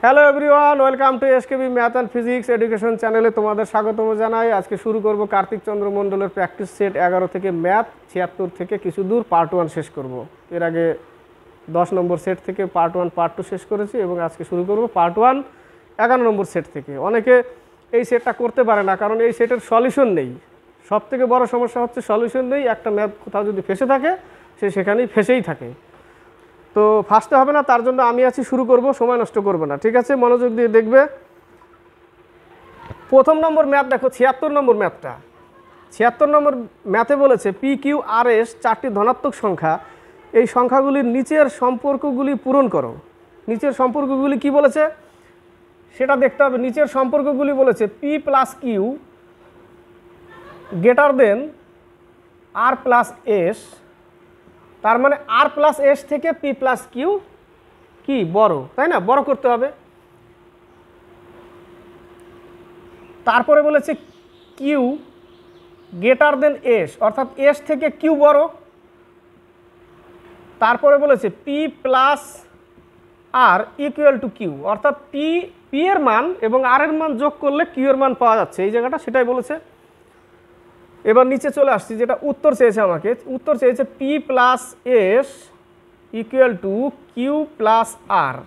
Hello everyone, welcome to SKB math and physics education চ্যানেলে তোমাদের স্বাগতম জানাই। আজকে শুরু করব কার্তিক চন্দ্র মণ্ডলের প্র্যাকটিস সেট 11 থেকে ম্যাথ 76 থেকে কিছু দূর পার্ট 1 শেষ করব। এর আগে 10 নম্বর সেট থেকে পার্ট 1 পার্ট 2 শেষ করেছি এবং আজকে শুরু করব পার্ট 1 11 নম্বর সেট থেকে। অনেকে এই সেটটা করতে পারে না, কারণ এই সেটের সলিউশন নেই। সব থেকে বড় সমস্যা হচ্ছে সলিউশন নেই। একটা ম্যাথ কোথাও যদি ফেসে থাকে সে সেখানেই ফেসেই থাকে। তো ফার্স্টে হবে না, তার জন্য আমি আছি, শুরু করব, সময় নষ্ট করব না, ঠিক আছে? মনোযোগ দিয়ে দেখবে। প্রথম নম্বর ম্যাথ দেখো, 76 নম্বর ম্যাথটা। 76 নম্বর ম্যাথে বলেছে পি কিউ আর এস চারটি ধনাত্মক সংখ্যা, এই সংখ্যাগুলির নিচের সম্পর্কগুলি পূরণ করো। নিচের সম্পর্কগুলি কি বলেছে সেটা দেখতে হবে। নিচের সম্পর্কগুলি বলেছে P plus Q greater than R plus S, তার মানে আর প্লাস এস থেকে পি প্লাস কিউ কি বড়, তাই না? বড় করতে হবে। তারপরে বলেছে কিউ গ্রেটার দেন এস, অর্থাৎ এস থেকে কিউ বড়। তারপরে বলেছে P plus R equal to Q, অর্থাৎ পি এর মান এবং আর এর মান যোগ করলে কিউ এর মান পাওয়া যাচ্ছে, এই জায়গাটা সেটাই বলেছে। এবার নিচে চলে আসছি, যেটা উত্তর চেয়েছে আমাকে। উত্তর চেয়েছে P plus S equal to Q plus R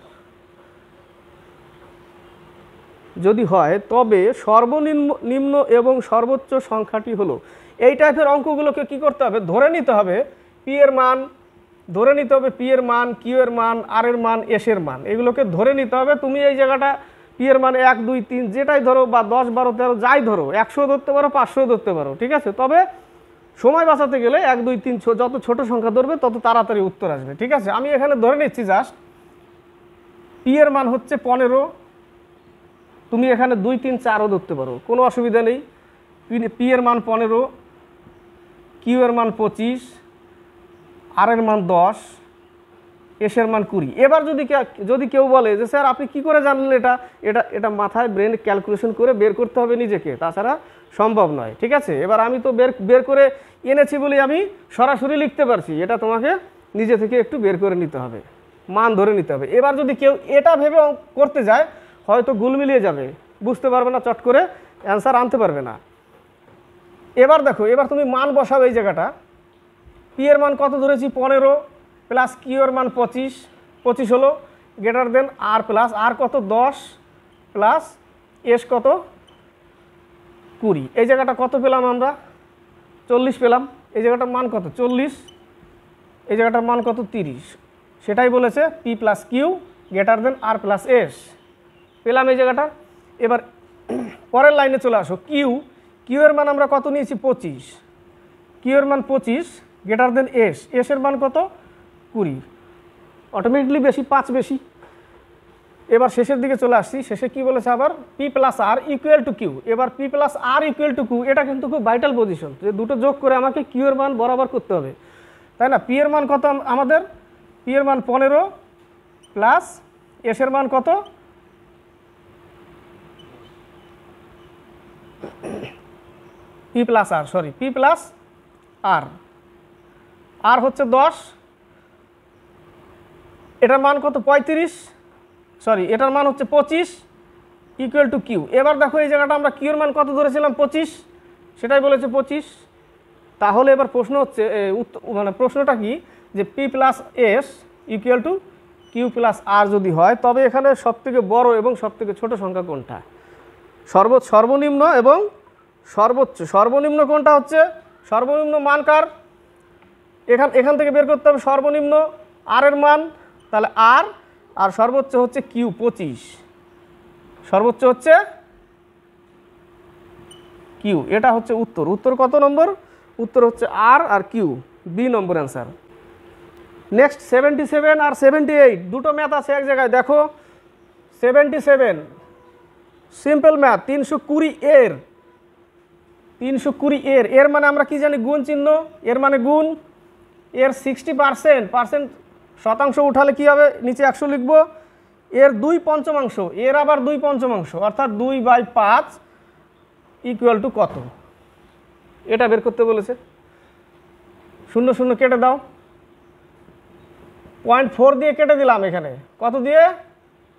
যদি হয় তবে সর্বনিম্ন এবং সর্বোচ্চ সংখ্যাটি হলো। এই টাইপের অঙ্কগুলোকে কি করতে হবে? ধরে নিতে হবে পি এর মান, ধরে নিতে হবে পি এর মান, কিউ এর মান, আর এর মান, এস এর মান, এগুলোকে ধরে নিতে হবে। তুমি এই জায়গাটা পি এর মান 1 2 3 যেটাই ধরো, বা 10 12 13 যাই ধরো, 100 ধরতে পারো, 500 ধরতে পারো, ঠিক আছে? তবে সময় বাঁচাতে গেলে 1 2 3 যত ছোট সংখ্যা ধরবে তত তাড়াতাড়ি উত্তর আসবে, ঠিক আছে? আমি এখানে ধরে নিচ্ছি জাস্ট পি এর মান হচ্ছে 15, তুমি এখানে 2 3 4ও ধরতে পারো, কোনো অসুবিধা নেই। পি এর মান 15, কিউ এর মান 25, আর এর মান 10, এস এর মান 20। এবার যদি কেউ বলে যে স্যার আপনি কি করে জানলেন এটা এটা এটা মাথায় ব্রেন ক্যালকুলেশন করে বের করতে হবে নিজেকে, তাছাড়া সম্ভব নয়, ঠিক আছে? এবার আমি তো বের করে এনেছি বলে আমি সরাসরি লিখতে পারছি, এটা তোমাকে নিজে থেকে একটু বের করে নিতে হবে, মান ধরে নিতে হবে। এবার যদি কেউ এটা ভেবে করতে যায়, হয়তো গুল মিলিয়ে যাবে, বুঝতে পারবে না, চট করে অ্যান্সার আনতে পারবে না। এবার দেখো, এবার তুমি মান বসাও। এই জায়গাটা পি এর মান কত ধরেছি? 15 প্লাস কিউ এর মান 25 হলো, গ্রেটার দেন আর প্লাস আর কত? 10 প্লাস এস কত? 20। এই জায়গাটা কত পেলাম আমরা? 40 পেলাম। এই জায়গাটার মান কত? 40। এই জায়গাটার মান কত? 30। সেটাই বলেছে P plus Q greater than R plus S, পেলাম এই জায়গাটা। এবার পরের লাইনে চলে আসো। কিউ এর মান আমরা কত নিয়েছি? 25। কিউ এর মান 25 গ্রেটার দেন এস, এস এর মান কত? 20। অটোমেটিকলি বেশি, 5 বেশি। এবার শেষের দিকে চলে আসছি। শেষে কি বলেছে আবার? P plus R equal to Q. এবার P plus R equal to Q, এটা কিন্তু খুব ভাইটাল পজিশন, যে দুটো যোগ করে আমাকে কিউ এর মান বরাবর করতে হবে, তাই না? পি এর মান কত আমাদের? পি এর মান 15 প্লাস এস এর মান কত? পি প্লাস আর, সরি, পি প্লাস আর হচ্ছে 10, এটার মান কত? 35, সরি, এটার মান হচ্ছে 25 ইকুয়াল টু কিউ। এবার দেখো এই জায়গাটা আমরা কিউর মান কত ধরেছিলাম? 25, সেটাই বলেছে 25। তাহলে এবার প্রশ্ন হচ্ছে, মানে প্রশ্নটা কি, যে P plus S equal to Q plus R যদি হয়, তবে এখানে সবথেকে বড় এবং সবথেকে ছোট সংখ্যা কোনটা? সর্বনিম্ন এবং সর্বোচ্চ। সর্বনিম্ন কোনটা হচ্ছে? সর্বনিম্ন মান কার? এখান থেকে বের করতে হবে সর্বনিম্ন আর এর মান, তাহলে আর সর্বোচ্চ হচ্ছে কিউ 25, সর্বোচ্চ হচ্ছে কিউ। এটা হচ্ছে উত্তর। উত্তর কত নম্বর? উত্তর হচ্ছে আর কিউ, বি নম্বর অ্যান্সার। নেক্সট 77 আর 78, দুটো ম্যাথ আছে এক জায়গায়। দেখো 77 সিম্পল ম্যাথ, 320 এর মানে আমরা কি জানি? গুণ চিহ্ন, এর মানে গুণ। এর 60% শতাংশ উঠালে কি হবে? নিচে 100 লিখব। এর 2/5, এর আবার 2/5, অর্থাৎ 2/5 ইকুয়াল টু কত? এটা বের করতে বলেছে। 0 0 কেটে দাও, 0.4 দিয়ে কেটে দিলাম। এখানে কত দিয়ে?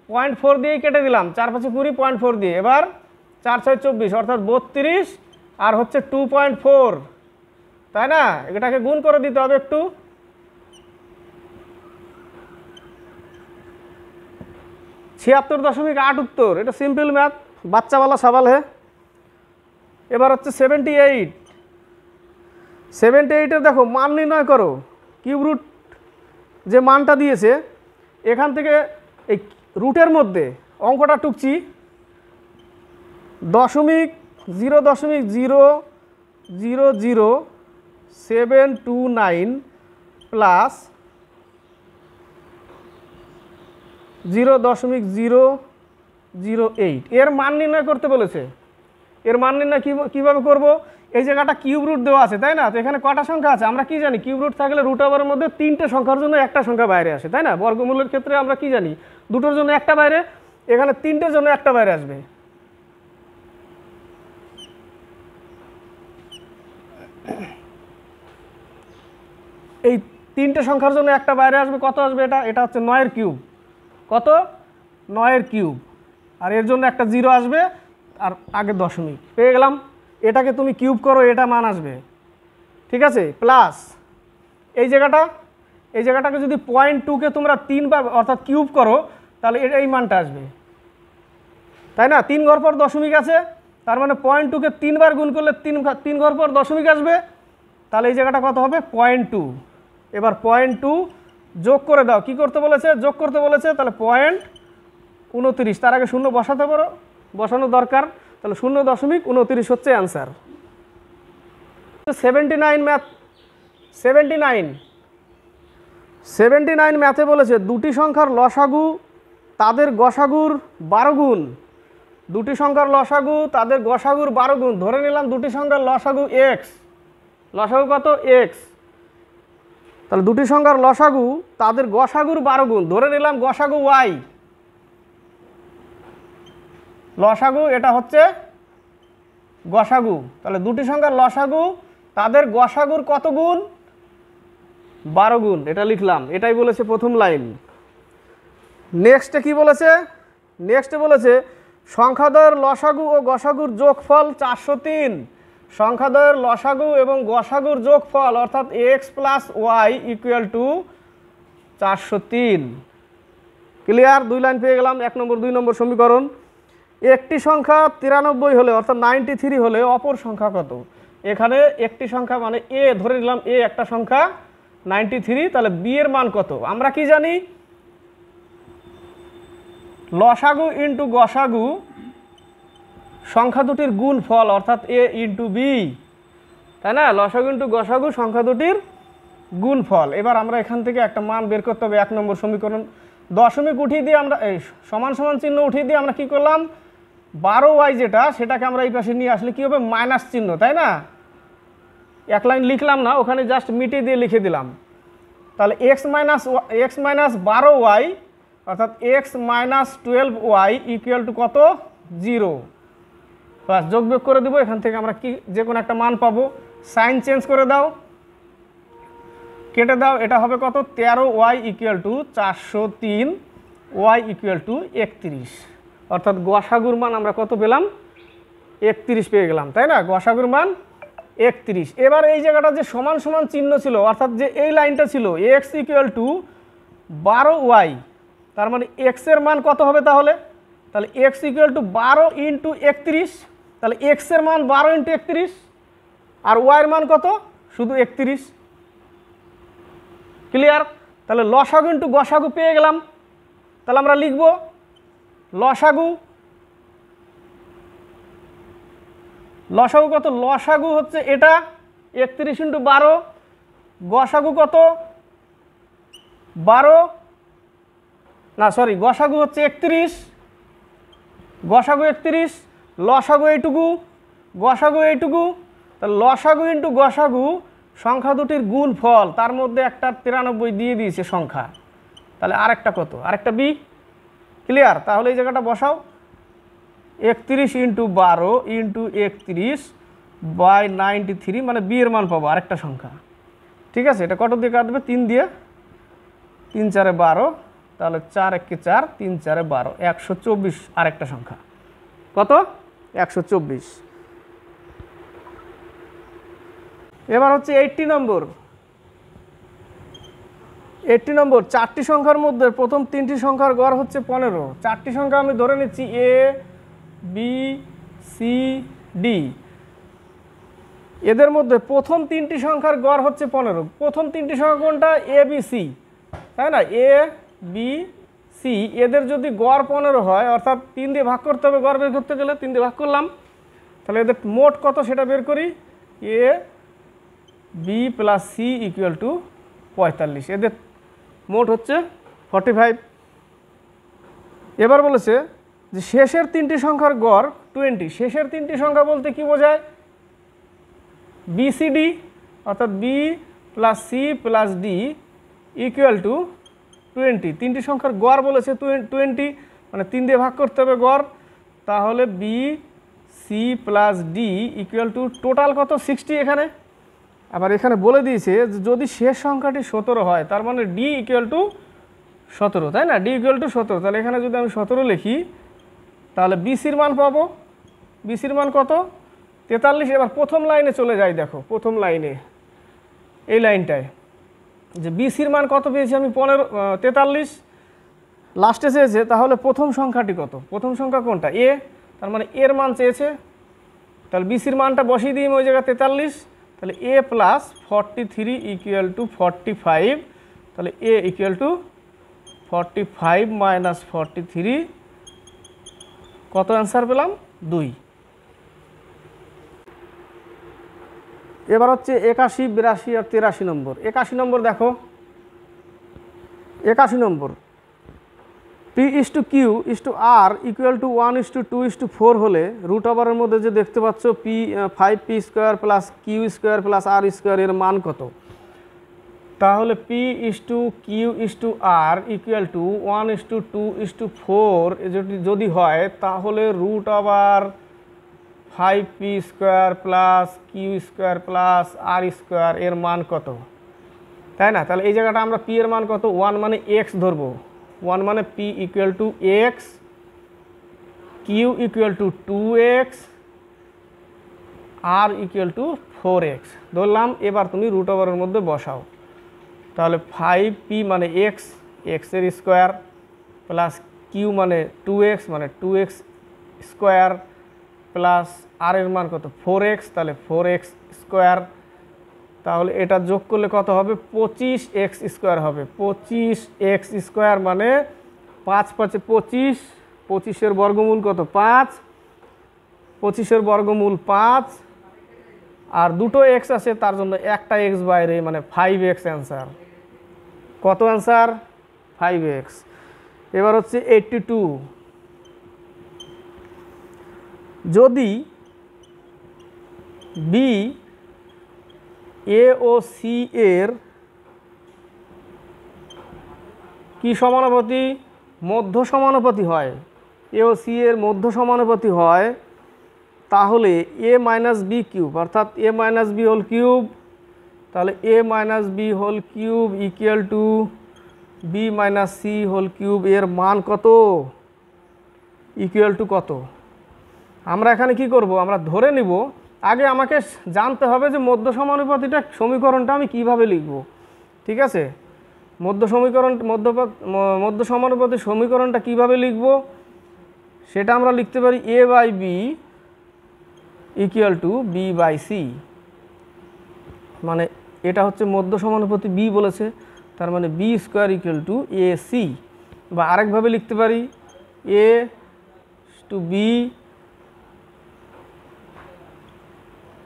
0.4 দিয়েই কেটে দিলাম, 4 5 20, 0.4 দিয়ে। এবার 4 6 24 অর্থাৎ 32 আর হচ্ছে 2.4, তাই না? এটাকে গুণ করে দিতে হবে একটু। 76.8 উত্তর। এটা সিম্পল ম্যাথ, বাচ্চা वाला सवाल है। এবার হচ্ছে 78। 78 এর দেখো মান নির্ণয় করো। কিউব রুট যে মানটা দিয়েছে এখান থেকে এই রুটের মধ্যে অঙ্কটা টুকছি, 0.0000729 প্লাস 0.008 এর মান নির্ণয় করতে বলেছে। এর মান নির্ণয় কীভাবে করব? এই জায়গাটা কিউব রুট দেওয়া আছে, তাই না? তো এখানে কটা সংখ্যা আছে আমরা কি জানি? কিউব রুট থাকলে রুট ওভারের মধ্যে 3টে সংখ্যার জন্য একটা সংখ্যা বাইরে আসে, তাই না? বর্গমূলের ক্ষেত্রে আমরা কি জানি? 2টোর জন্য একটা বাইরে, এখানে 3টের জন্য একটা বাইরে আসবে। এই 3টে সংখ্যার জন্য একটা বাইরে আসবে, কত আসবে? এটা হচ্ছে 9 এর কিউব। কত? 9 এর কিউব। আর এর জন্য একটা 0 আসবে আর আগে দশমিক পেয়ে গেলাম। এটাকে তুমি কিউব করো, এটা মান আসবে, ঠিক আছে? প্লাস এই জায়গাটাকে যদি 0.2কে তোমরা 3 বার অর্থাৎ কিউব করো তাহলে এই মানটা আসবে, তাই না? 3 ঘর পর দশমিক আছে, তার মানে 0.2কে 3 বার গুণ করলে 3 ঘর পর দশমিক আসবে। তাহলে এই জায়গাটা কত হবে? 0.2। এবার 0.2 যোগ করে দাও। কি করতে বলেছে? যোগ করতে বলেছে। তাহলে 0.29, তার আগে শূন্য বসাতে পারো, বসানো দরকার। তাহলে 0.29 হচ্ছে অ্যান্সার। 79 ম্যাথ, 79 ম্যাথে বলেছে দুটি সংখ্যার লসাগু তাদের গসাগুর 12 গুণ। দুটি সংখ্যার লসাগু তাদের গসাগুর 12 গুণ। ধরে নিলাম দুটি সংখ্যার লসাগু এক্স। লসাগু কত? এক্স। তাহলে দুটি সংখ্যার লসাগু তাদের গসাগুর 12 গুণ। ধরে নিলাম গসাগু ওয়াই। লসাগু এটা হচ্ছে গসাগু। তাহলে দুটি সংখ্যার লসাগু তাদের গসাগুর কত গুণ? 12 গুণ। এটা লিখলাম, এটাই বলেছে প্রথম লাইন। নেক্সটে কি বলেছে? নেক্সটে বলেছে সংখ্যাদ্বয়ের লসাগু ও গসাগুর যোগফল 403। সংখ্যাদ্বয়ের লসাগু এবং গসাগুর যোগফল অর্থাৎ X plus Y equal to 403। Clear? 2 line পেয়ে গেলাম। 1 নম্বর 2 নম্বর সমীকরণ। একটি সংখ্যা 93 হলে অর্থাৎ 93 হলে অপর সংখ্যা কত? এখানে একটি সংখ্যা মানে এ, ধরে নিলাম এ একটা সংখ্যা 93, তাহলে বি এর মান কত? আমরা কি জানি? লসাগু ইন্টু গসাগু সংখ্যা দুটির গুণ ফল অর্থাৎ এ ইন্টু বি, তাই না? লসাগু ইন্টু গসাগু সংখ্যা দুটির গুণ ফল। এবার আমরা এখান থেকে একটা মান বের করতে হবে। 1 নম্বর সমীকরণ দশমিক উঠিয়ে দিয়ে আমরা এই সমান সমান চিহ্ন উঠিয়ে দিয়ে আমরা কি করলাম? 12y যেটা সেটাকে আমরা এই পাশে নিয়ে আসলে কি হবে? মাইনাস চিহ্ন, তাই না? এক লাইন লিখলাম না, ওখানে জাস্ট মিটিয়ে দিয়ে লিখে দিলাম। তাহলে x মাইনাস 12y অর্থাৎ x minus 12y equal to কত? 0। প্লাস যোগ বিয়োগ করে দেবো। এখান থেকে আমরা কি যে কোনো একটা মান পাবো। সাইন চেঞ্জ করে দাও, কেটে দাও। এটা হবে কত? 13y equal to 403, y equal to 31। অর্থাৎ গসাগুর মান আমরা কত পেলাম? 31 পেয়ে গেলাম, তাই না? গসাগুর মান 31। এবার এই জায়গাটা যে সমান সমান চিহ্ন ছিল অর্থাৎ যে এই লাইনটা ছিল x ইকুয়াল টু 12y, তার মানে x এর মান কত হবে তাহলে? তাহলে x ইকুয়াল টু 12 ইন্টু 31। তাহলে x এর মান 12 ইন্টু 31 আর y এর মান কত? শুধু 31। ক্লিয়ার? তাহলে লসাগু ইন্টু গসাগু পেয়ে গেলাম। তাহলে আমরা লিখব লসাগু। লসাগু কত? লসাগু হচ্ছে এটা 31 ইন্টু 12। গসাগু কত? 12 না সরি, গসাগু হচ্ছে 31। গসাগু 31, লসাগু এইটুকু, গসাগু এইটুকু। তাহলে লসাগু ইন্টু গসাগু সংখ্যা দুটির গুণ ফল, তার মধ্যে একটা 93 দিয়ে দিয়েছে সংখ্যা। তাহলে আরেকটা কত? আরেকটা বি। ক্লিয়ার? তাহলে এই জায়গাটা বসাও 31 ইন্টু 12 ইন্টু 31 বাই 93, মানে বি এর মান পাবো আরেকটা সংখ্যা। ঠিক আছে? এটা কত দিয়ে কাটবে? 3 দিয়ে। 3 4 12, তাহলে 4 একে 4, 3 4 12, 124 আরেকটা সংখ্যা। কত? 124। এবার হচ্ছে 80 নম্বর। 80 নম্বর, 4টি সংখ্যার মধ্যে প্রথম 3টি সংখ্যার গড় হচ্ছে 15। 4টি সংখ্যা আমি ধরে নিচ্ছি এ, বি, সি, ডি। এদের মধ্যে প্রথম 3টি সংখ্যার গড় হচ্ছে 15। প্রথম 3টি সংখ্যা কোনটা? এ, বি, সি, তাই না? এ, বি, সি, এদের যদি গড় 15 হয়, অর্থাৎ 3 দিয়ে ভাগ করতে হবে গড় বের করতে গেলে। 3 দিয়ে ভাগ করলাম, তাহলে এদের মোট কত সেটা বের করি। A, B plus C equal to 45। এদের মোট হচ্ছে 45। এবার বলেছে যে শেষের 3টি সংখ্যার গড় 20। শেষের 3টি সংখ্যা বলতে কি বোঝায়? বিসিডি, অর্থাৎ B plus C plus D equal to 20। 3টি সংখ্যার গড় বলেছে 20, মানে 3 দিয়ে ভাগ করতে হবে গড়। তাহলে B C plus D equal to total কত? 60 এখানে। আবার এখানে বলে দিয়েছে যে যদি শেষ সংখ্যাটি 17 হয়, তার মানে ডি ইকুয়াল টু 17, তাই না? D equal two 17। তাহলে এখানে যদি আমি 17 লিখি, তাহলে বিসির মান পাবো। বিসির মান কত? 43। এবার প্রথম লাইনে চলে যাই, দেখো প্রথম লাইনে, এই লাইনটায় যে বিসির মান কত পেয়েছি আমি? 43 লাস্টে চেয়েছে। তাহলে প্রথম সংখ্যাটি কত? প্রথম সংখ্যা কোনটা? এ, তার মানে এর মান চেয়েছে। তাহলে বিসির মানটা বসিয়ে দিই ওই জায়গায় 43। তাহলে এ প্লাস 43 ইকুয়াল টু 45। তাহলে এ ইকুয়াল টু 45 মাইনাস 43, কত অ্যান্সার পেলাম? 2। এবার হচ্ছে 81, 82 আর 83 নম্বর। 81 নম্বর দেখো, 81 নম্বর, P is to Q is to R equal to 1:2:4 হলে রুট ওভারের মধ্যে যে দেখতে পাচ্ছ P 5p² plus Q square plus R square এর মান কত? তাহলে P is to Q is to R equal to 1:2:4 যদি হয়, তাহলে root over 5p² plus Q square plus R square এর মান কত, তাই না? তাহলে এই জায়গাটা আমরা পি এর মান কত? 1 মানে এক্স ধরবো। 1 মানে P equal to X, Q equal to 2x, আর ইকুয়াল টু 4x ধরলাম। এবার তুমি রুট ওভারের মধ্যে বসাও। তাহলে 5p মানে এক্স, এক্সের স্কোয়ার, প্লাস কিউ মানে 2x মানে 2x স্কোয়ার, প্লাস আর এর মান কত? 4x, তাহলে 4x স্কোয়ার। তাহলে এটা যোগ করলে কত হবে? 25x স্কোয়ার হবে। 25x স্কোয়ার মানে 5 5 25, 25-এর বর্গমূল কত? 5, 25-এর বর্গমূল 5, আর দুটো এক্স আছে তার জন্য একটা এক্স বাইরে, মানে 5x অ্যান্সার। কত অ্যান্সার? 5x। এবার হচ্ছে 82, যদি বি এ ও সি এর কি সমানুপাতি? মধ্য সমানুপাতি হয়। এ ও সি এর মধ্য সমানুপাতি হয়, তাহলে এ মাইনাস বি কিউব, অর্থাৎ A minus B whole cube, তাহলে A minus B whole cube equal to B minus C whole cube এর মান কত? ইকুয়াল টু কত? আমরা এখানে কি করব? আমরা ধরে নিব, আগে আমাকে জানতে হবে যে মধ্য সমানুপাতিটা সমীকরণটা আমি কিভাবে লিখব। ঠিক আছে, মধ্য সমানুপাতি সমীকরণটা কিভাবে লিখব সেটা আমরা লিখতে পারি A by B equal to B by C. মানে এটা হচ্ছে মধ্য সমানুপাতি বি বলেছে, তার মানে B square equal to A C. বা আরেকভাবে লিখতে পারি এ টু বি,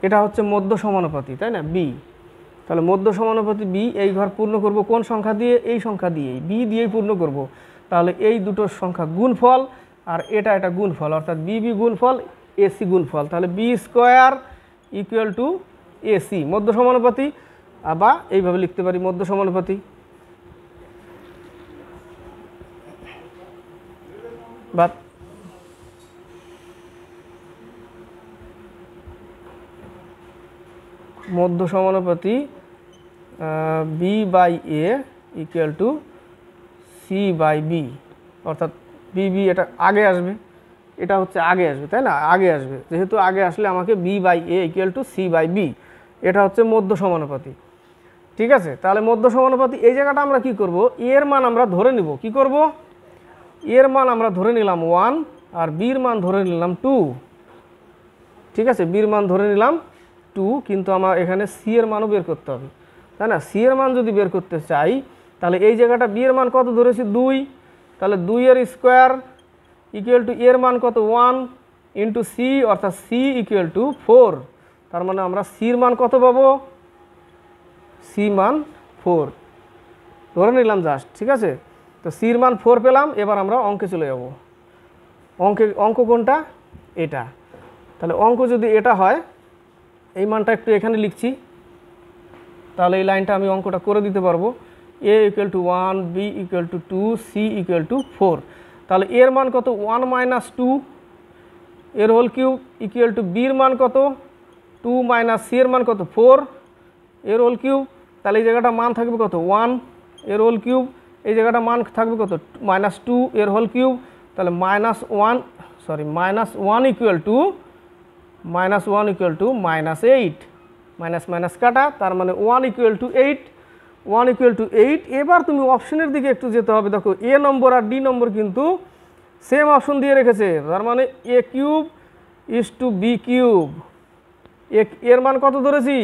এটা হচ্ছে মধ্য সমানুপাতি, তাই না? বি, তাহলে মধ্য সমানুপাতি বি, এই ঘর পূর্ণ করব কোন সংখ্যা দিয়ে? এই সংখ্যা দিয়েই, বি দিয়েই পূর্ণ করব। তাহলে এই দুটো সংখ্যা গুণফল, আর এটা গুণফল, অর্থাৎ বি বি গুণফল, এসি গুণফল। তাহলে B square equal to AC, মধ্য সমানুপাতি। বা এইভাবে লিখতে পারি মধ্য সমানুপাতি। বা মধ্য সমানুপাতি B by A equal to C C by B, অর্থাৎ বি এটা আগে আসবে, এটা হচ্ছে আগে আসবে, তাই না? আগে আসবে, যেহেতু আগে আসলে আমাকে B by A equal to C by B, এটা হচ্ছে মধ্য সমানুপাতি। ঠিক আছে, তাহলে মধ্য সমানুপাতি এই জায়গাটা আমরা কি করব, এর মান আমরা ধরে নিব। কি করব, এর মান আমরা ধরে নিলাম 1 আর বির মান ধরে নিলাম 2। ঠিক আছে, বির মান ধরে নিলাম 2, কিন্তু আমার এখানে সি এর মানও বের করতে হবে, তাই না? সি এর মান যদি বের করতে চাই তাহলে এই জায়গাটা বি এর মান কত ধরেছি 2, তাহলে 2 এর স্কোয়ার ইকুয়াল টু এর মান কত 1 ইন্টু সি, অর্থাৎ সি ইকুয়াল টু 4। তার মানে আমরা সির মান কত পাবো, সি মান 4 ধরে নিলাম জাস্ট। ঠিক আছে, তো সির মান 4 পেলাম। এবার আমরা অঙ্কে চলে যাব। অঙ্ক কোনটা, এটা। তাহলে অঙ্ক যদি এটা হয়, এই মানটা একটু এখানে লিখছি, তাহলে এই লাইনটা আমি অঙ্কটা করে দিতে পারবো। A equal to 1, B equal to 2, C equal to 4। তাহলে এর মান কত 1 মাইনাস 2 এর হোল কিউব ইকুয়াল টু বির মান কত 2 মাইনাস সি এর মান কত 4 এর হোল কিউব। তাহলে এই জায়গাটা মান থাকবে কত 1 এর হোল কিউব, এই জায়গাটা মান থাকবে কত মাইনাস 2 এর হোল কিউব। তাহলে minus 1 equal to minus 8, minus minus কাটা, তার মানে 1 ইকুয়াল টু 8। এবার তুমি অপশনের দিকে একটু যেতে হবে। দেখো এ নম্বর আর ডি নম্বর কিন্তু সেম অপশন দিয়ে রেখেছে, তার মানে A cube is to B cube. এর মান কত ধরেছি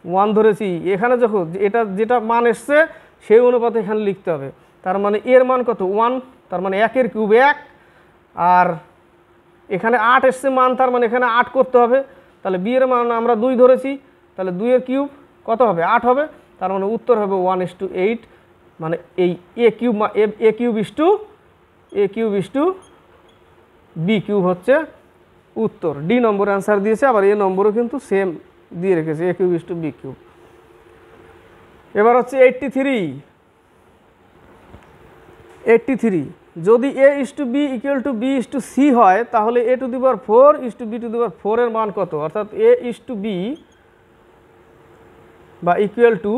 1 ধরেছি, এখানে যখন এটা যেটা মান এসছে সেই অনুপাতে এখানে লিখতে হবে। তার মানে এর মান কত 1, তার মানে 1 এর কিউব 1, আর এখানে 8 এসছে মান, তার মানে এখানে 8 করতে হবে। তাহলে বি এর মান আমরা 2 ধরেছি, তাহলে 2 এর কিউব কত হবে 8 হবে, তার মানে উত্তর হবে 1:8। মানে এই A cube is to B cube হচ্ছে উত্তর। ডি নম্বর অ্যান্সার দিয়েছে, আবার এ নম্বরও কিন্তু সেম দিয়ে রেখেছে, A cube is to B cube. এবার হচ্ছে 83। যদি A is to B equal to B is to C হয়, তাহলে A to the power 4 is to B to the power 4 এর মান কত? অর্থাৎ এ ইস টু বি বা equal to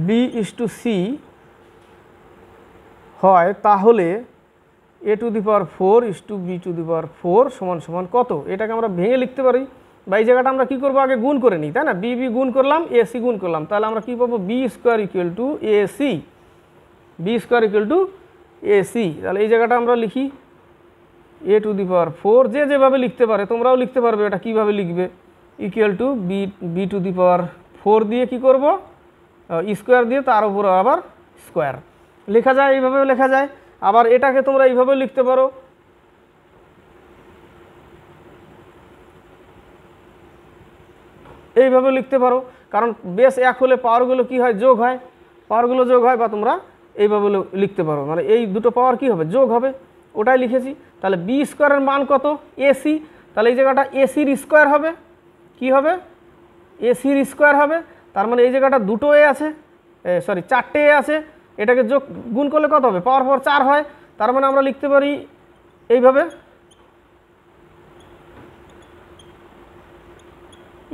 B is to C হয়, তাহলে A to the power 4 is to B to the power 4 সমান সমান কত? এটাকে আমরা ভেঙে লিখতে পারি, বা এই জায়গাটা আমরা কী করবো, আগে গুণ করে নিই, তাই না? বি গুণ করলাম, এ সি গুণ করলাম, তাহলে আমরা কী পাবো, B square equal to A C, B square equal to A C. তাহলে এই জায়গাটা আমরা লিখি এ টু দি পাওয়ার 4, যেভাবে লিখতে পারে তোমরাও লিখতে পারবে। এটা কীভাবে লিখবে, equal to B to the power 4 দিয়ে কি করব, স্কোয়ার দিয়ে তার উপর আবার স্কোয়ার লেখা যায়, এইভাবে লেখা যায়। আবার এটাকে তোমরা এইভাবে লিখতে পারো, এইভাবে লিখতে পারো, কারণ বেস 1 হলে পাওয়ারগুলো কি হয়, যোগ হয়, পাওয়ারগুলো যোগ হয়। বা তোমরা এইভাবে লিখতে পারো, মানে এই দুটো পাওয়ার কি হবে, যোগ হবে, ওটাই লিখেছি। তাহলে বি স্কোয়ারের মান কত, এসি, তাহলে এই জায়গাটা এসির স্কোয়ার হবে, কি হবে, এসির স্কোয়ার হবে। তার মানে এই জায়গাটা দুটো এ আছে, সরি 4টে এ আছে, এটাকে যোগ গুণ করলে কত হবে, পাওয়ার 4 হয়। তার মানে আমরা লিখতে পারি এইভাবে,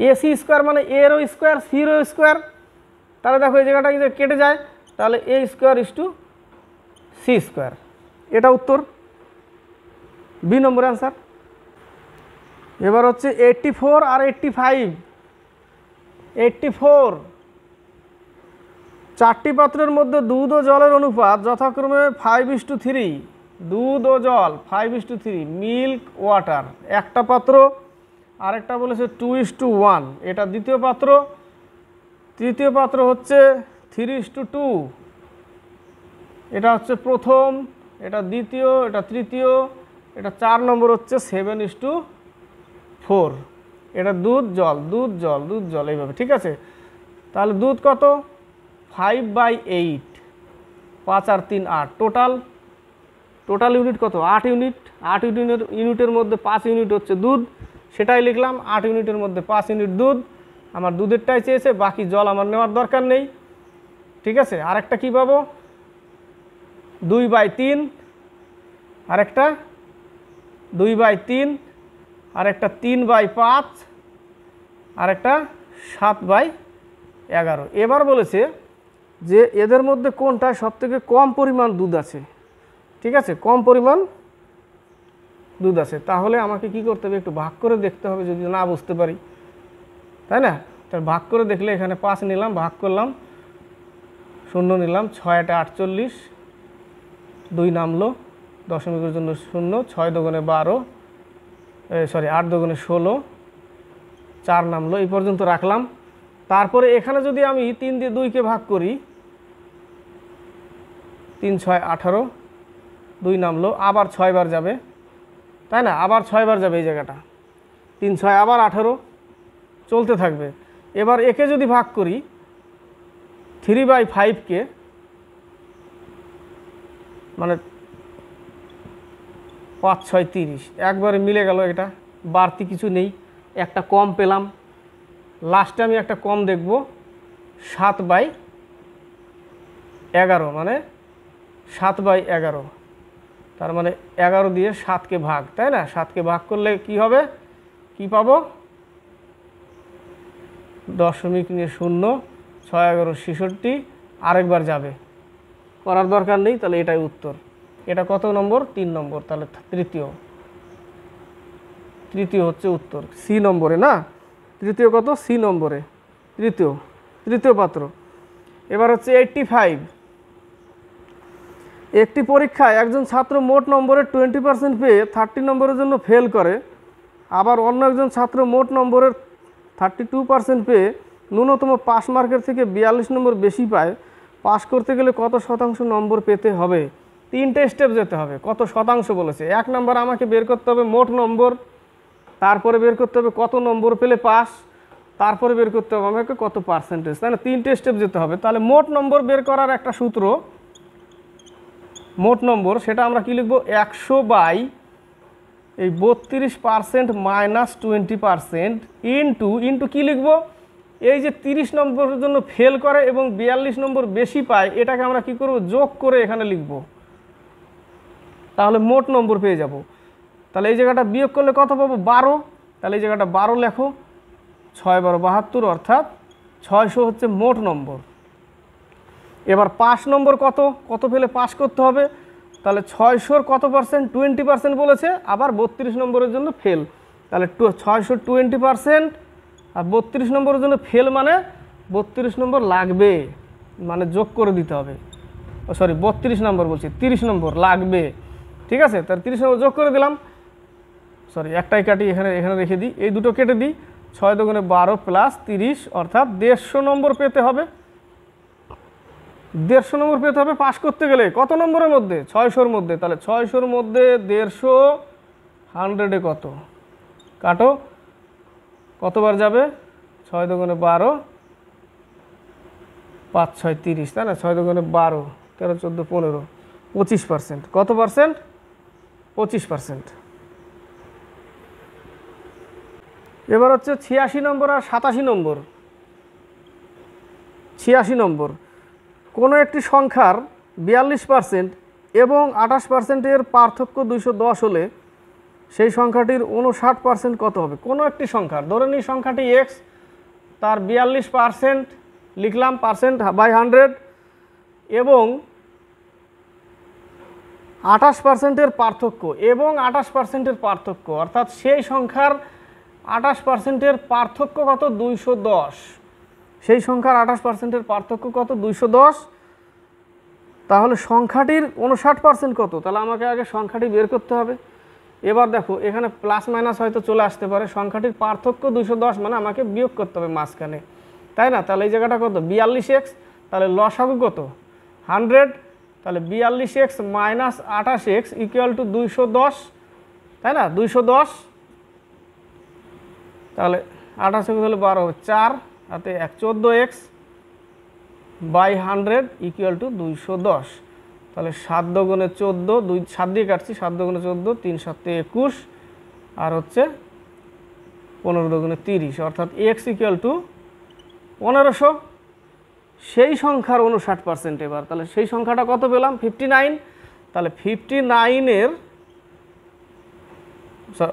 এসি স্কোয়ার মানে এরও স্কোয়ার, সিরও স্কোয়ার। তাহলে দেখো এই জায়গাটা কেটে যায়, তাহলে A square is to C square, এটা উত্তর, বি নম্বর অ্যান্সার। এবার হচ্ছে 84 আর 85। 84, 4টি পাত্রের মধ্যে দুধ ও জলের অনুপাত যথাক্রমে 5:3, দুধ ও জল 5:3, মিল্ক ওয়াটার একটা পাত্র, আরেকটা বলেছে 2:1, এটা দ্বিতীয় পাত্র। তৃতীয় পাত্র হচ্ছে 3:2, এটা হচ্ছে প্রথম, এটা দ্বিতীয়, এটা তৃতীয়, এটা 4 নম্বর হচ্ছে 7:4। এটা দুধ জল এইভাবে, ঠিক আছে। তাহলে দুধ কত 5/8, 5 আর 3 8, টোটাল ইউনিট কত 8 ইউনিট। 8 ইউনিটের মধ্যে 5 ইউনিট হচ্ছে দুধ, সেটাই লিখলাম, 8 ইউনিটের মধ্যে 5 ইউনিট দুধ। আমার দুধেরটাই চেয়েছে, বাকি জল আমার নেওয়ার দরকার নেই, ঠিক আছে। আরেকটা কী পাবো, 2/3, আরেকটা 2/3, আরেকটা 3/5, আরেকটা 7/11। এবার বলেছে যে এদের মধ্যে কোনটায় সবথেকে কম পরিমাণ দুধ আছে। ঠিক আছে, কম পরিমাণ দুধ আছে, তাহলে আমাকে কি করতে হবে, একটু ভাগ করে দেখতে হবে যদি না বুঝতে পারি, তাই না। তার ভাগ করে দেখলে এখানে 5 নিলাম, ভাগ করলাম, 0 নিলাম, 6 × 8 = 48, 2 নামলো, দশমিকের জন্য 0, 6 × 2 = 12, 8 × 2 = 16, 4 নামলো, এই পর্যন্ত রাখলাম। তারপরে এখানে যদি আমি 3 দিয়ে 2কে ভাগ করি, 3 × 6 = 18, 2 নামলো, আবার 6 বার যাবে, তাই না, আবার 6 বার যাবে এই জায়গাটা, 3 × 6 = আবার 18, চলতে থাকবে। এবার একে যদি ভাগ করি 3/5কে, মানে 5 × 6 = 30, একবারে মিলে গেল, এটা বাড়তি কিছু নেই, একটা কম পেলাম। লাস্টে আমি একটা কম দেখব, 7/11, মানে 7/11, তার মানে 11 দিয়ে 7কে ভাগ, তাই না, 7কে ভাগ করলে কি হবে, কি পাবো, দশমিক নিয়ে 0, 6 × 11 = 66, আরেকবার যাবে, করার দরকার নেই। তাহলে এটাই উত্তর। এটা কত নম্বর, 3 নম্বর, তাহলে তৃতীয় হচ্ছে উত্তর, সি নম্বরে না, তৃতীয় কত, সি নম্বরে, তৃতীয় পাত্র। এবার হচ্ছে 85। একটি পরীক্ষায় একজন ছাত্র মোট নম্বরের 20% পেয়ে 30 নম্বরের জন্য ফেল করে, আবার অন্য একজন ছাত্র মোট নম্বরের 32% পেয়ে ন্যূনতম পাস মার্কের থেকে 42 নম্বর বেশি পায়। পাস করতে গেলে কত শতাংশ নম্বর পেতে হবে? 3টে স্টেপ যেতে হবে। কত শতাংশ বলেছে? 1 নম্বর আমাকে বের করতে হবে মোট নম্বর, তারপরে বের করতে হবে কত নম্বর পেলে পাস, তারপরে বের করতে হবে আমাকে কত পার্সেন্টেজ, তাই না, 3টে স্টেপ যেতে হবে। তাহলে মোট নম্বর বের করার একটা সূত্র, মোট নম্বর, সেটা আমরা কি লিখব, 100 বাই এই 32% মাইনাস 20% ইন্টু কি লিখব, এই যে 30 নম্বরের জন্য ফেল করে এবং 42 নম্বর বেশি পায়, এটাকে আমরা কি করব, যোগ করে এখানে লিখব, তাহলে মোট নম্বর পেয়ে যাব। তাহলে এই জায়গাটা বিয়োগ করলে কত পাবো, 12, তাহলে এই জায়গাটা 12 লেখো, 6 × 12 = 72, অর্থাৎ 600 হচ্ছে মোট নম্বর। এবার পাস নম্বর কত পেলে পাস করতে হবে, তাহলে 600-র কত পার্সেন্ট, 20% বলেছে, আবার 32 নম্বরের জন্য ফেল, তাহলে 600 20%, আর 32 নম্বরের জন্য ফেল মানে 32 নম্বর লাগবে, মানে যোগ করে দিতে হবে, 32 নম্বর বলছি, 30 নম্বর লাগবে, ঠিক আছে। তাহলে 30 নম্বর যোগ করে দিলাম, একটাই কাটি, এখানে রেখে দিই, এই দুটো কেটে দিই, 6 × 2 = 12 প্লাস 30, অর্থাৎ 150 নম্বর পেতে হবে। 150 নম্বর পেতে হবে পাস করতে গেলে, কত নম্বরের মধ্যে, 600-র মধ্যে। তাহলে 600-র মধ্যে 150, 100-এ কত, কাটো, কতবার যাবে, 6 × 2 = 12, 5 × 6 = 30, তাই না, 6 × 2 = 12, 13, 14, 15, 25%, কত পার্সেন্ট, 25%। এবার হচ্ছে 86 নম্বর আর 87 নম্বর। 86 নম্বর, কোনো একটি সংখ্যার 42% এবং 28% এর পার্থক্য 210 হলে সেই সংখ্যাটির 59% কত হবে? কোনো একটি সংখ্যার, ধরে নিই সংখ্যাটি x, তার 42% লিখলাম, %/100, এবং 28% এর পার্থক্য, এবং 28% এর পার্থক্য, অর্থাৎ সেই সংখ্যার 28% এর পার্থক্য কত, 210, সেই সংখ্যার 28% এর পার্থক্য কত, 210। তাহলে সংখ্যাটির 59% কত? তাহলে আমাকে আগে সংখ্যাটি বের করতে হবে। এবার দেখো এখানে প্লাস মাইনাস হয়তো চলে আসতে পারে, সংখ্যাটির পার্থক্য 210 মানে আমাকে বিয়োগ করতে হবে মাঝখানে, তাই না। তাহলে এই জায়গাটা কত, 42x, তাহলে লসাগু কত, 100, তাহলে 42x মাইনাস 28x = 210, তাই না, 210। তাহলে 28 হলে 12, 4 হাতে 1, 14x বাই 100 = 210। তাহলে 7 × 2 = 14, 7 দিয়ে কাটছি, 7 × 2 = 14, 3 × 7 = 21, আর হচ্ছে 15 × 2 = 30, অর্থাৎ x = 1500। সেই সংখ্যার 59%। এবার তাহলে সেই সংখ্যাটা কত পেলাম, 59। তাহলে 59-এর,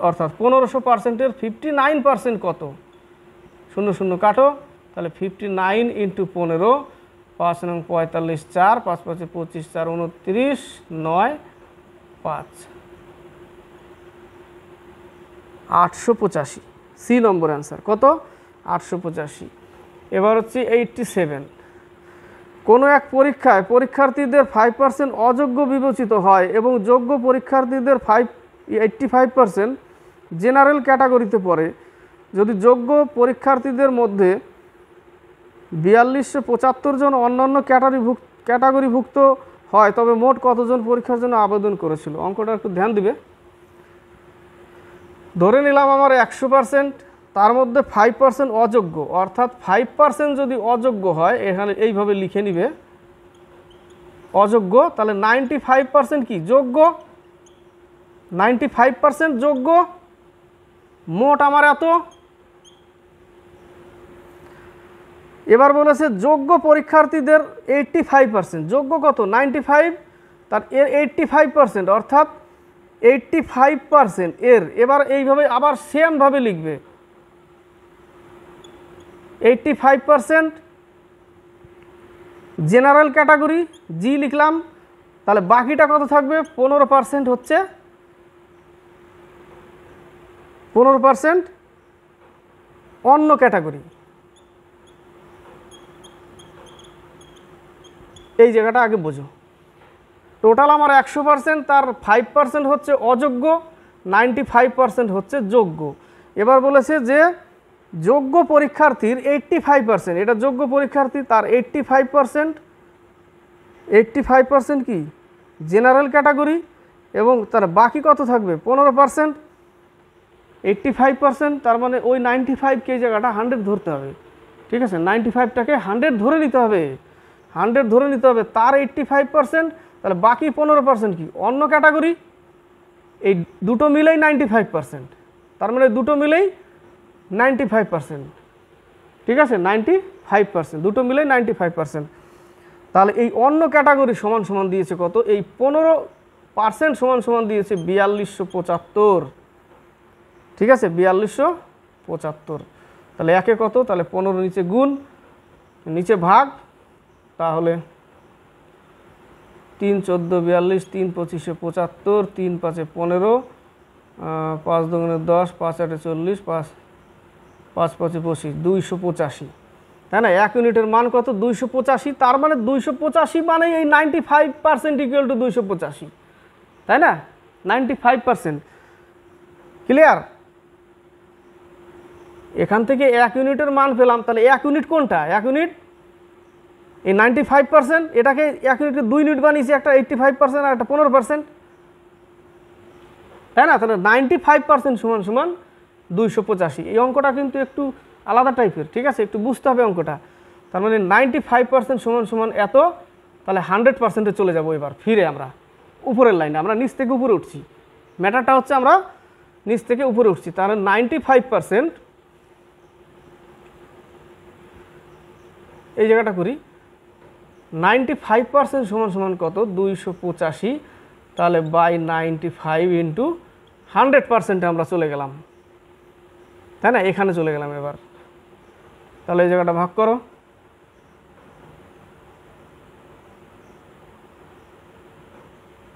অর্থাৎ 1500%-এর 59% কত, 0 0 কাটো, তাহলে 59 × 15, 5 নং 45 4, 5 5 25 4 29, 9 5 885। সি নম্বর অ্যান্সার কত? 885। এবার হচ্ছে 87। কোনো এক পরীক্ষায় পরীক্ষার্থীদের 5% অযোগ্য বিবেচিত হয় এবং যোগ্য পরীক্ষার্থীদের 85% জেনারেল ক্যাটাগরিতে পড়ে। যদি যোগ্য পরীক্ষার্থীদের মধ্যে 4275 জন অন্যান্য ক্যাটাগরিভুক্ত হয় তবে মোট কতজন পরীক্ষার জন্য আবেদন করেছিল? অঙ্কটা একটু ধ্যান দিবে। ধরে নিলাম আমার 100%, তার মধ্যে 5% অযোগ্য, অর্থাৎ 5% যদি অযোগ্য হয় এখানে এইভাবে লিখে নিবে অযোগ্য, তাহলে 95% কি যোগ্য, 95% যোগ্য, মোট আমার এত। এবার বলেছে যোগ্য পরীক্ষার্থীদের 85%, যোগ্য কত 95, তার এর 85%, অর্থাৎ 85% এর। এবার এইভাবে আবার সেমভাবে লিখবে 85% জেনারেল ক্যাটাগরি, জি লিখলাম, তাহলে বাকিটা কত থাকবে? 15% হচ্ছে 15% অন্য ক্যাটাগরি। এই জায়গাটা আগে বোঝো। টোটাল আমার 100%, তার 5% হচ্ছে অযোগ্য, 95% হচ্ছে যোগ্য। এবার বলেছে যে যোগ্য পরীক্ষার্থীর 85%, এটা যোগ্য পরীক্ষার্থী, তার 85% কি জেনারেল ক্যাটাগরি, এবং তার বাকি কত থাকবে? 15%। 85%, তার মানে ওই 95কে এই জায়গাটা 100 ধরতে হবে, ঠিক আছে? 95টাকে 100 ধরে নিতে হবে, 100 ধরে নিতে হবে, তার 85%, তাহলে বাকি 15% কি অন্য ক্যাটাগরি। এই দুটো মিলেই 95%, তার মানে দুটো মিলেই 95%, ঠিক আছে? 95%, দুটো মিলেই 95%। তাহলে এই অন্য ক্যাটাগরি সমান সমান দিয়েছে কত? এই 15% সমান সমান দিয়েছে 4275, ঠিক আছে? 4275। তাহলে একে কত? তাহলে 15 নিচে গুণ, নিচে ভাগ, তাহলে 3 14 42, 3 25 75, 3 5 15, 5 2 10, 5 8 40, 5 5 5 25, 285, তাই না? 1 ইউনিটের মান কত? 285। তার মানে 285 মানে এই 95% ইকুয়াল টু 285, তাই না? 95%। ক্লিয়ার? এখান থেকে 1 ইউনিটের মান পেলাম, তাহলে 1 ইউনিট কোনটা? 1 ইউনিট এই 95%, এটাকে 1 ইউনিটকে 2 ইউনিট বানিয়েছি, একটা 85% আর একটা 15%, তাই না? তাহলে 95% সমান সমান 285। এই অঙ্কটা কিন্তু একটু আলাদা টাইপের, ঠিক আছে? একটু বুঝতে হবে অঙ্কটা। তার মানে 95% সমান সমান এত, তাহলে 100%-এ চলে যাব। এবার ফিরে আমরা উপরের লাইনে, আমরা নিচ থেকে উপরে উঠছি, ম্যাটারটা হচ্ছে আমরা নিচ থেকে উপরে উঠছি। তাহলে 95%, এই জায়গাটা করি, 95% সমান সমান কত? 285, তাহলে বাই 95 ইন্টু 100%-এ আমরা চলে গেলাম, তাই না? এখানে চলে গেলাম। এবার তাহলে এই জায়গাটা ভাগ করো,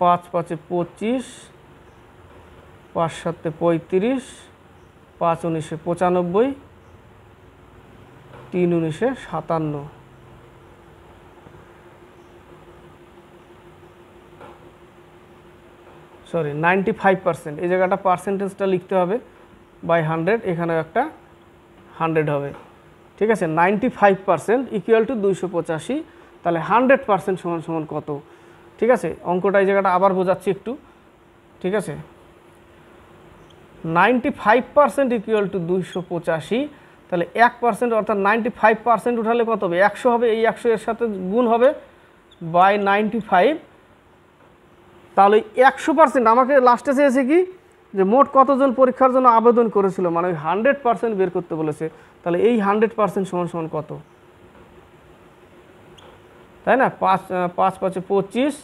5 5 25, 5 7 35, 5 19 95, 3 19 57, সরি 95%। এই জায়গাটা পার্সেন্টেজটা লিখতে হবে বাই 100, এখানেও একটা 100 হবে, ঠিক আছে? 95% ইকুয়াল টু 285, তাহলে 100% সমান সমান কত? ঠিক আছে, অঙ্কটা এই জায়গাটা আবার বোঝাচ্ছি একটু, ঠিক আছে? 95% ইকুয়াল টু 285, তাহলে 1%, অর্থাৎ 95% উঠালে কত হবে? 100 হবে। এই 100 এর সাথে গুণ হবে বাই 95, তাহলে 100% আমাকে লাস্টে চেয়েছে কি যে মোট কতজন পরীক্ষার জন্য আবেদন করেছিল, মানে ওই 100% বের করতে বলেছে। তাহলে এই 100% সমান সমান কত, তাই না? 5 5 5 25,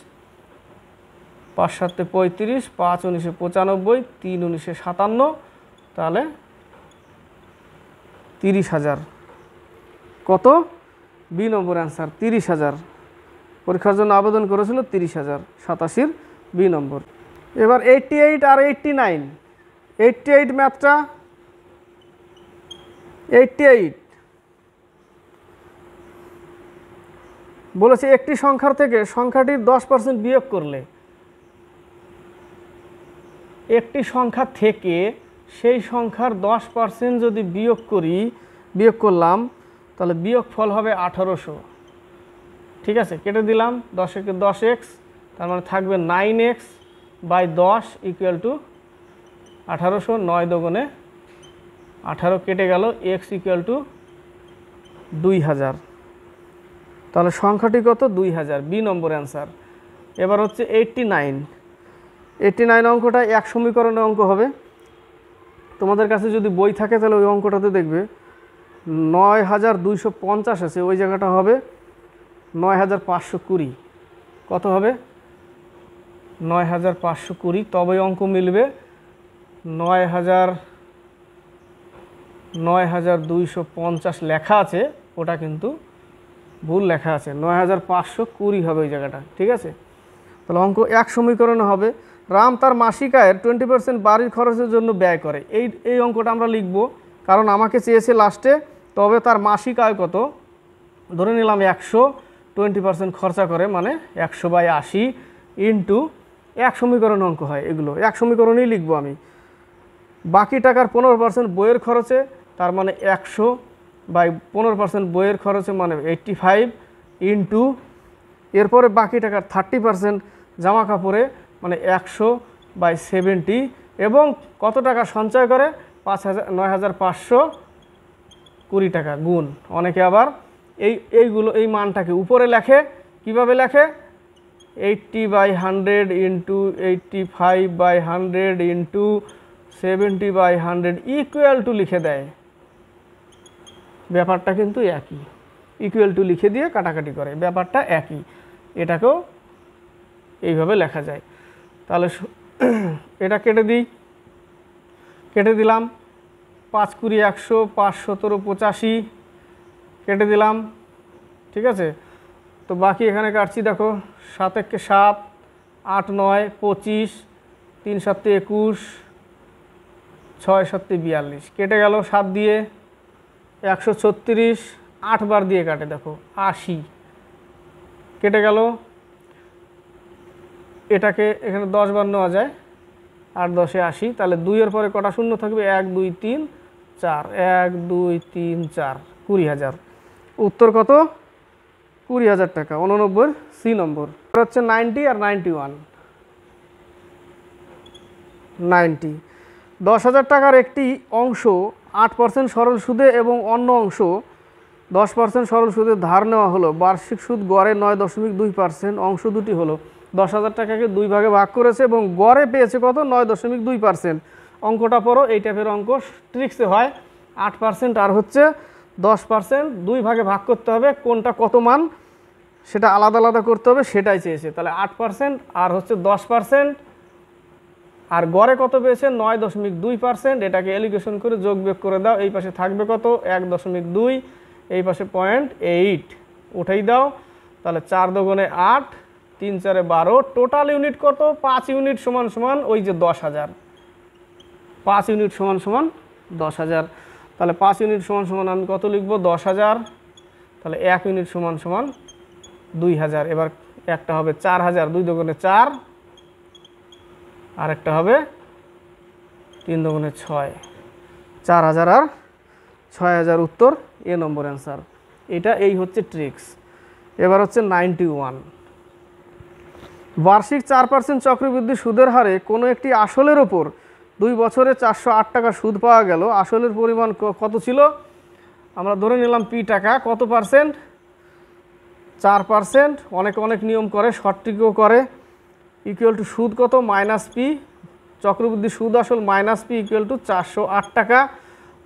5 7 35, 5 19 95, 3 19 57, তাহলে 30,000। কত? বি নম্বর অ্যান্সার 30,000। পরীক্ষার জন্য আবেদন করেছিল 30,000, 87 বি নম্বর। এবার 88 আর 89, 88 ম্যাথটা 88 বলেছে একটি সংখ্যার থেকে সংখ্যাটির 10% বিয়োগ করলে, একটি সংখ্যা থেকে সেই সংখ্যার 10% যদি বিয়োগ করলাম তাহলে বিয়োগফল হবে 1800। ঠিক আছে, কেটে দিলাম 10 × 10x, তার মানে থাকবে 9x বাই 10 ইকুয়াল টু 1800। 9 দুগুণে 18 কেটে গেল, x ইকুয়াল টু 2000। তাহলে সংখ্যাটি কত? 2000, বি নম্বর অ্যান্সার। এবার হচ্ছে 89 অঙ্কটা এক সমীকরণের অঙ্ক হবে। তোমাদের কাছে যদি বই থাকে তাহলে ওই অঙ্কটাতে দেখবে 9250 আছে, ওই জায়গাটা হবে 9520। কত হবে? 9520, তবে অঙ্ক মিলবে। 9250 লেখা আছে, ওটা কিন্তু ভুল লেখা আছে, 9520 হবে ওই জায়গাটা। ঠিক আছে, তাহলে অঙ্ক এক সমীকরণে হবে। রাম তার মাসিক আয়ের 20% বাড়ির খরচের জন্য ব্যয় করে। এই অঙ্কটা আমরা লিখব, কারণ আমাকে চেয়েছে লাস্টে, তবে তার মাসিক আয় কত? ধরে নিলাম 100, 20% খরচা করে, মানে 100/80 ইন্টু, এক সমীকরণ অঙ্ক হয় এগুলো, এক সমীকরণেই লিখবো আমি। বাকি টাকার 15% বইয়ের খরচে, তার মানে 100/15% বইয়ের খরচে মানে 85 ইন্টু, এরপরে বাকি টাকার 30% জামা কাপড়ে মানে 100/70, এবং কত টাকা সঞ্চয় করে? 9520 টাকা গুণ। অনেকে আবার এই মানটাকে উপরে লেখে, কিভাবে লেখে? 80/100 ইন্টু 85/100 ইন্টু 70/100 ইকুয়াল টু লিখে দেয়। ব্যাপারটা কিন্তু একই, ইকুয়াল টু লিখে দিয়ে কাটাকাটি করে, ব্যাপারটা একই। এটাকেও এইভাবে লেখা যায়। তাহলে এটা কেটে দিলাম, 5 × 20 100, 5 × 17 85 কেটে দিলাম। ঠিক আছে, তো বাকি এখানে কাটছি, দেখো 7 × 7, 8 × 9 25, 3 × 7 21, 6 × 7 42, কেটে গেল 7 দিয়ে। 136 8 বার দিয়ে কাটে, দেখো 80 কেটে গেল। এটাকে এখানে 10 বার নেওয়া যায়, 8 × 10 = 80। তাহলে 2 এর পরে কটা শূন্য থাকবে? 1 2 3 4, 1 2 3 4, 20,000। উত্তর কত? 20,000 টাকা। 89 সি নম্বর হচ্ছে 90 আর 91। 90, 10,000 টাকার একটি অংশ 8% সরল সুদে এবং অন্য অংশ 10% সরল সুদে ধার নেওয়া হলো। বার্ষিক সুদ গড়ে 9.2%। অংশ দুটি হলো 10,000 টাকাকে 2 ভাগে ভাগ করেছে এবং গড়ে পেয়েছে কত? 9.2%। অঙ্কটা পড়ো, এই টাইপের অঙ্ক ট্রিক্সে হয়। 8% আর হচ্ছে 10%, 2 ভাগে ভাগ করতে হবে, কোনটা কত মান সেটা আলাদা আলাদা করতে হবে, সেটাই চেয়েছে। তাহলে 8% আর হচ্ছে 10%, আর গড়ে কত পেয়েছে? 9.2%। এটাকে এলিগেশন করে যোগ বিয়োগ করে দাও। এই পাশে থাকবে কত? 1.2, এই পাশে 0.8 উঠাই দাও। তাহলে 4 দুগুণে 8, 3 × 4 = 12। টোটাল ইউনিট কত? 5 ইউনিট সমান সমান ওই যে 10,000। 5 ইউনিট সমান সমান 10,000। তাহলে 5 ইউনিট সমান সমান আমি কত লিখব? 10,000। তাহলে 1 ইউনিট সমান সমান 2,000। এবার একটা হবে 4,000, 2 দুগুণে 4, আর একটা হবে 3 দুগুণে 6, 4,000 আর 6,000। উত্তর এ নম্বর অ্যান্সার। এই হচ্ছে ট্রিক্স। এবার হচ্ছে 91। বার্ষিক 4% চক্রবৃদ্ধি সুদের হারে কোনো একটি আসলের ওপর 2 বছরে 408 টাকা সুদ পাওয়া গেল। আসলের পরিমাণ কত ছিল? আমরা ধরে নিলাম পি টাকা। কত পার্সেন্ট? 4%। অনেক নিয়ম করে, সঠিকও করে। ইকুয়াল টু সুদ কত? -পি, চক্রবৃদ্ধি সুদ আসল -পি ইকুয়াল টু 408 টাকা।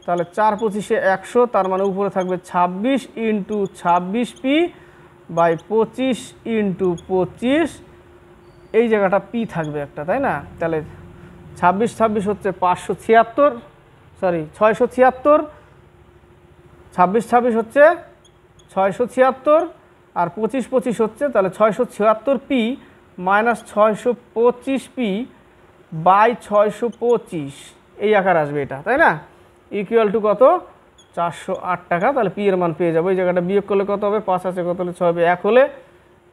তাহলে 4 × 25 = 100, তার মানে উপরে থাকবে 26 ইন্টু 26p বাই 25 ইন্টু 25, এই জায়গাটা পি থাকবে একটা, তাই না? তাহলে 26 হচ্ছে 676 হচ্ছে 676 আর 25 25 হচ্ছে, তাহলে 676p মাইনাস 625p বাই 625 এই আকার আসবে এটা, তাই না? ইকুয়াল টু কত? 408 টাকা। তাহলে পি এর মান পেয়ে যাবো। এই জায়গাটা বিয়োগ করলে কত হবে? 5 আছে, কত হলে 6 হবে, 1 হলে,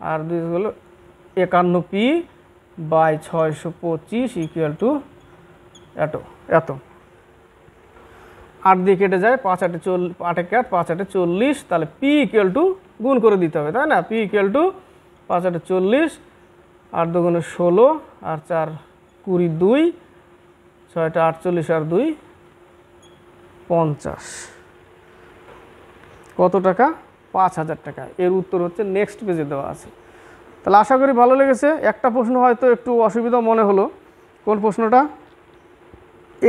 আর 2 হলো 51p বাই 625 ইকুয়াল টু এত 8 দিয়ে কেটে যায়, 5 8 কাট, 5 8 40, তাহলে পি ইকুয়াল টু গুণ করে দিতে হবে, তাই না? পি ইকুয়াল টু 5 8 40, 8 2 16, আর 4 20, 2 6 48, আর 2 50। কত টাকা? 5000 টাকা। এর উত্তর হচ্ছে নেক্সট পেজে দেওয়া আছে। তাহলে আশা করি ভালো লেগেছে। একটা প্রশ্ন হয়তো একটু অসুবিধা মনে হলো। কোন প্রশ্নটা?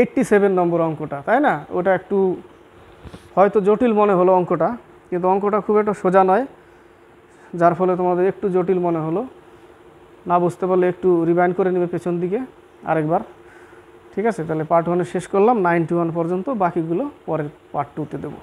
87 নম্বর অঙ্কটা, তাই না? ওটা একটু হয়তো জটিল মনে হলো অঙ্কটা, কিন্তু অঙ্কটা খুব একটা সোজা নয়, যার ফলে তোমাদের একটু জটিল মনে হলো। না বুঝতে পারলে একটু রিভাইন্ড করে নেবে পেছন দিকে আরেকবার। ঠিক আছে, তাহলে পার্ট 1 শেষ করলাম 91 পর্যন্ত, বাকিগুলো পরের পার্ট 2তে দেবো।